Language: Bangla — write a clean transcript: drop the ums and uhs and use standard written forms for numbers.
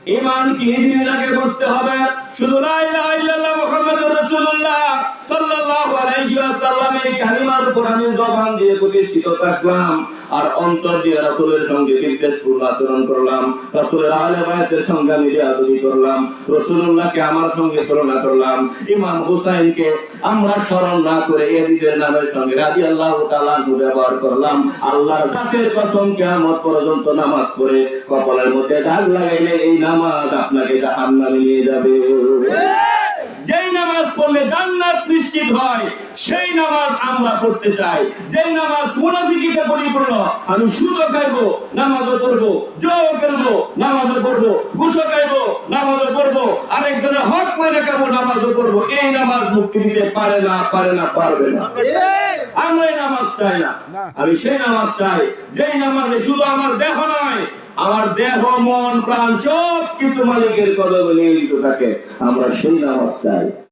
ঈমান কি জিনিসটাকে বুঝতে হবে। শুধু লা ইলাহা ইল্লাল্লাহ মুহাম্মাদুর রাসূলুল্লাহ সাল্লাল্লাহু আলাইহি ওয়াসাল্লাম এই কালিমার উপর আমি জবান দিয়ে প্রতিষ্ঠিত থাকলাম, আর অন্তর দিয়ে রাসূলের সঙ্গে বিদ্বেষপূর্ণ আচরণ করলাম, রাসূলের আহলে বায়াতের সঙ্গে আমি বেয়াদবি করলাম, রাসূলুল্লাহকে আমার সঙ্গে তুলনা করলাম, ইমাম হুসাইনকে আমরা স্মরণ না করে ইয়াজিদের নামের সঙ্গে রাদিয়াল্লাহু তাআলা ব্যবহার করলাম। আল্লাহর জাতের কসম, কিয়ামত পর্যন্ত নামাজ পড়ে কপালের মধ্যে দাগ লাগাইলে এই নামাজ আপনাকে জাহান্নামে নিয়ে যাবে। যেই নামাজ পড়লে জান্নাত নিশ্চিত হয় সেই নামাজ আমরা পড়তে চাই। যেই নামাজ মুনাফিকিতে পরিপূর্ণ, আমি সুদও খাইবো নামাজও পড়বো, জুয়াও খেলবো নামাজও পড়বো, ঘুষও খাইবো নামাজও পড়বো, আরেকজনের হক মাইনে খাবো নামাজও পড়বো, এই নামাজ মুক্তি দিতে পারে না, পারবে না। আমরা এই নামাজ চাই না, আমি সেই নামাজ চাই যেই নামাজে শুধু আমার দেহ নয়, আমার দেহ মন প্রাণ সব কিছু মালিকের কদমে নিয়োজিত থাকে। আমরা সেই নামাজ চাই।